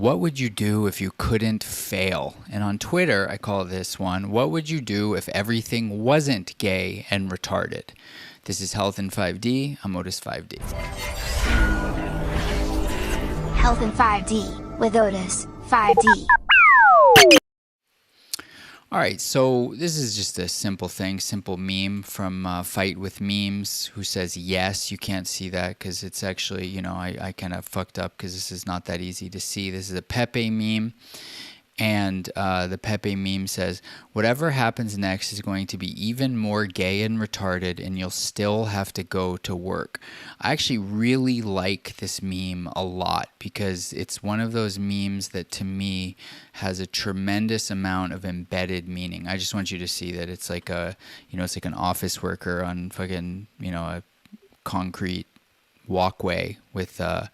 what would you do if you couldn't fail? And on Twitter, I call this one, what would you do if everything wasn't gay and retarded? This is Health in 5D. I'm Otis 5D. Health in 5D with Otis 5D. All right, so this is just a simple thing, simple meme from Fight with Memes, who says yes. You can't see that because it's actually, I kind of fucked up because this is not that easy to see. This is a Pepe meme. And the Pepe meme says, whatever happens next is going to be even more gay and retarded, and you'll still have to go to work. I actually really like this meme a lot because it's one of those memes that to me has a tremendous amount of embedded meaning. I just want you to see that it's like it's like an office worker on fucking, a concrete walkway with a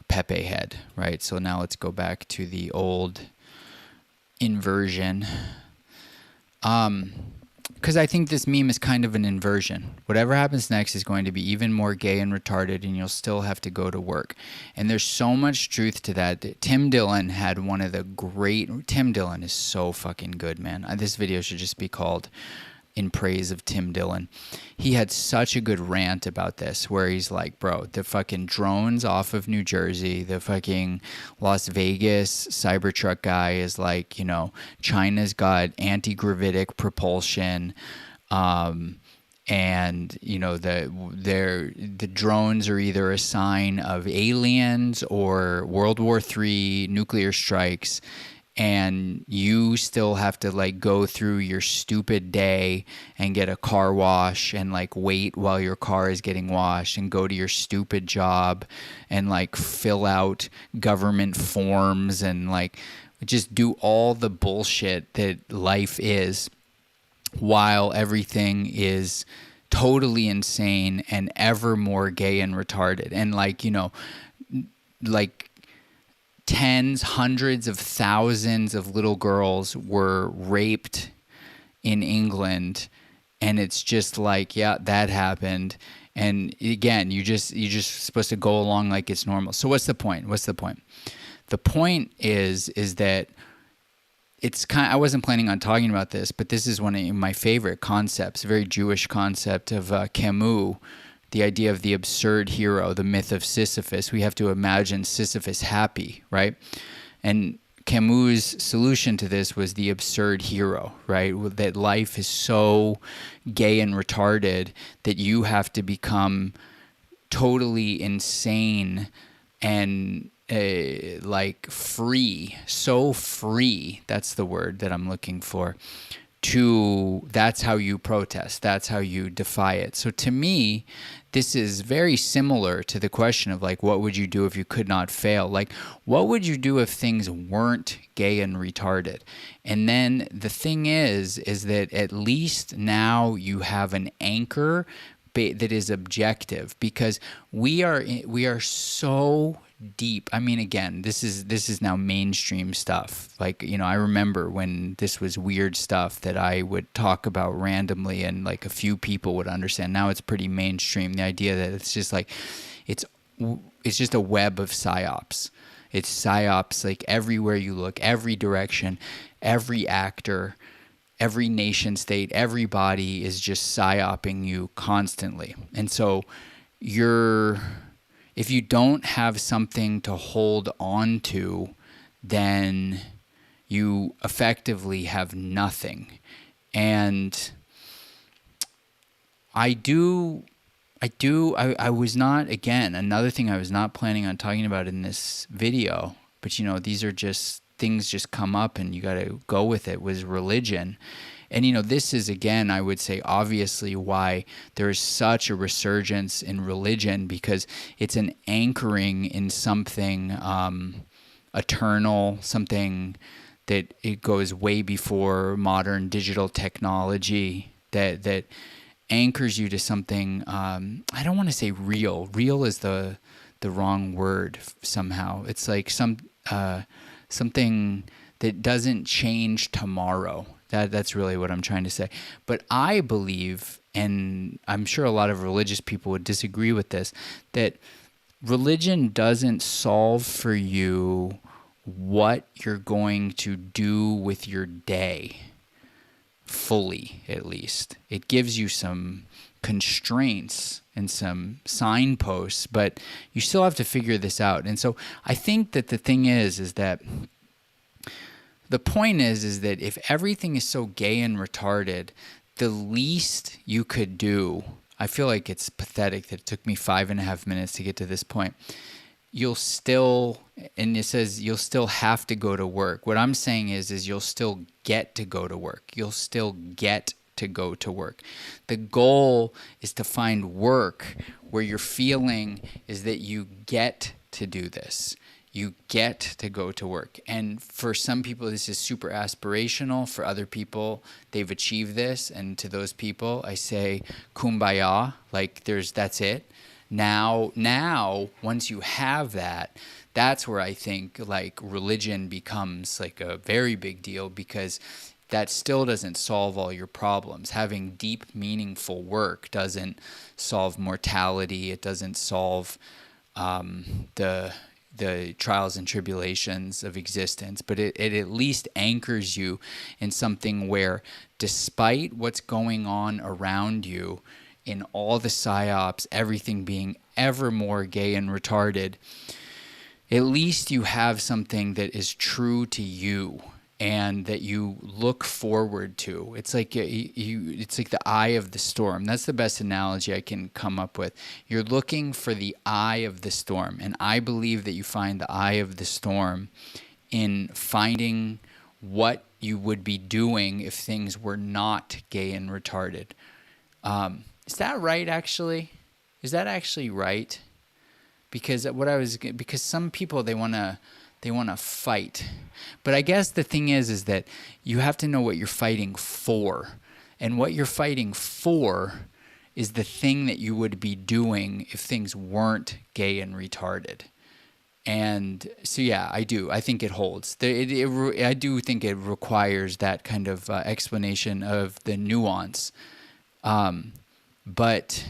Pepe head, right? So now let's go back to the old inversion, because I think this meme is kind of an inversion. Whatever happens next is going to be even more gay and retarded, and you'll still have to go to work. And there's so much truth to that. Tim Dillon had one of the great... Tim Dillon is so fucking good, man. This video should just be called In Praise of Tim Dillon. He had such a good rant about this where he's like, bro, the fucking drones off of New Jersey, the fucking Las Vegas Cybertruck guy is like, China's got anti-gravitic propulsion, and the drones are either a sign of aliens or World War III nuclear strikes. And you still have to go through your stupid day and get a car wash and wait while your car is getting washed and go to your stupid job and fill out government forms and just do all the bullshit that life is while everything is totally insane and ever more gay and retarded. And tens, hundreds of thousands of little girls were raped in England, and it's just yeah, that happened. And again, you're just supposed to go along like it's normal. So what's the point? The point is that it's I wasn't planning on talking about this, but this is one of my favorite concepts, a very Jewish concept of Camus. The idea of the absurd hero, the myth of Sisyphus. We have to imagine Sisyphus happy, right? And Camus' solution to this was the absurd hero, right? That life is so gay and retarded that you have to become totally insane and free, so free, that's the word that I'm looking for, that's how you protest, that's how you defy it. So to me, this is very similar to the question of what would you do if you could not fail? What would you do if things weren't gay and retarded? And then the thing is that at least now you have an anchor that is objective, because we are so deep. I mean, again, this is now mainstream stuff. I remember when this was weird stuff that I would talk about randomly and a few people would understand. Now it's pretty mainstream. The idea that it's just it's just a web of psyops. It's psyops everywhere you look, every direction, every actor, every nation state, everybody is just psyoping you constantly. And so if you don't have something to hold on to, then you effectively have nothing. And I was not, again, another thing I was not planning on talking about in this video, but these are just things just come up and you got to go with it, was religion. And, this is, again, I would say, obviously why there is such a resurgence in religion, because it's an anchoring in something eternal, something that it goes way before modern digital technology, that anchors you to something. I don't want to say real. Real is the wrong word somehow. It's something that doesn't change tomorrow. That's really what I'm trying to say. But I believe, and I'm sure a lot of religious people would disagree with this, that religion doesn't solve for you what you're going to do with your day, fully at least. It gives you some constraints and some signposts, but you still have to figure this out. And so I think that the thing is that the point is that if everything is so gay and retarded, the least you could do, I feel like it's pathetic that it took me 5.5 minutes to get to this point. You'll still, and it says you'll still have to go to work. What I'm saying is you'll still get to go to work. You'll still get to go to work. The goal is to find work where your feeling is that you get to do this. You get to go to work. And for some people, this is super aspirational. For other people, they've achieved this. And to those people, I say, kumbaya, like that's it. Now, once you have that, that's where I think like religion becomes like a very big deal, because that still doesn't solve all your problems. Having deep, meaningful work doesn't solve mortality. It doesn't solve the trials and tribulations of existence, but it at least anchors you in something where, despite what's going on around you, in all the psyops, everything being ever more gay and retarded, at least you have something that is true to you and that you look forward to. It's like it's like the eye of the storm. That's the best analogy I can come up with. You're looking for the eye of the storm, and I believe that you find the eye of the storm in finding what you would be doing if things were not gay and retarded. Is that right, actually? Is that actually right? Because some people, they want to fight. But I guess the thing is that you have to know what you're fighting for. And what you're fighting for is the thing that you would be doing if things weren't gay and retarded. And so, yeah, I do. I think it holds. I do think it requires that kind of explanation of the nuance. But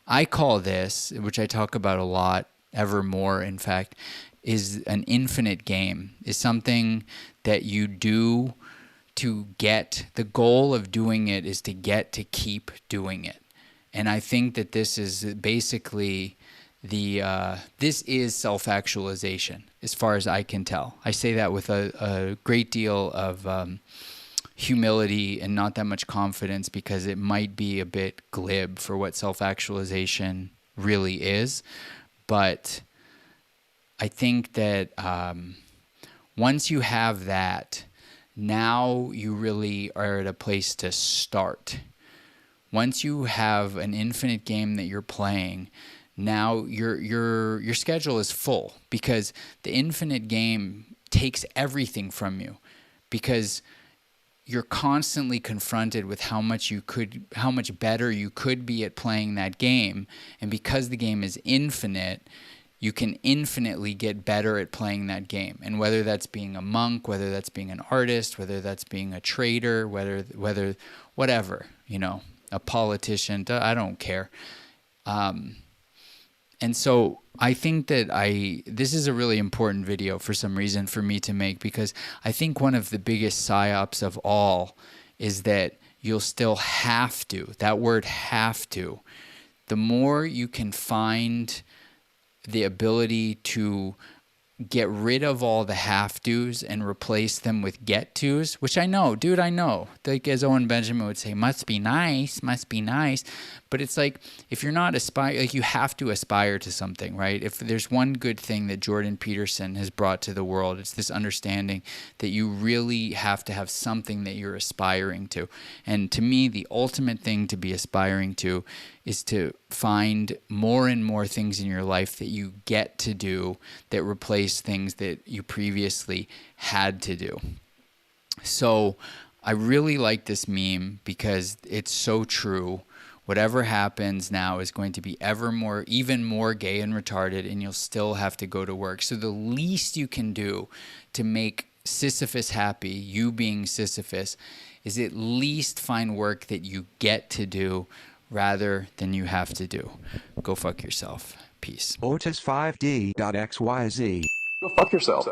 I call this, which I talk about a lot, ever more, in fact, is an infinite game, is something that you do to get, the goal of doing it is to get to keep doing it. And I think that this is basically this is self-actualization, as far as I can tell. I say that with a great deal of humility and not that much confidence, because it might be a bit glib for what self-actualization really is. But I think that once you have that, now you really are at a place to start. Once you have an infinite game that you're playing, now your schedule is full, because the infinite game takes everything from you, because you're constantly confronted with how much better you could be at playing that game. And because the game is infinite, you can infinitely get better at playing that game. And whether that's being a monk, whether that's being an artist, whether that's being a trader, whether whatever, a politician, I don't care. And so I think that this is a really important video for some reason for me to make, because I think one of the biggest psyops of all is that you'll still have to, that word have to. The more you can find the ability to get rid of all the have-tos and replace them with get-tos, which I know, dude, I know. Like, as Owen Benjamin would say, must be nice. But it's like, if you're not you have to aspire to something, right? If there's one good thing that Jordan Peterson has brought to the world, it's this understanding that you really have to have something that you're aspiring to. And to me, the ultimate thing to be aspiring to is to find more and more things in your life that you get to do that replace things that you previously had to do. So I really like this meme because it's so true. Whatever happens now is going to be even more gay and retarded, and you'll still have to go to work. So the least you can do to make Sisyphus happy, you being Sisyphus, is at least find work that you get to do rather than you have to do. Go fuck yourself. Peace. Otis5D.xyz. Go fuck yourself.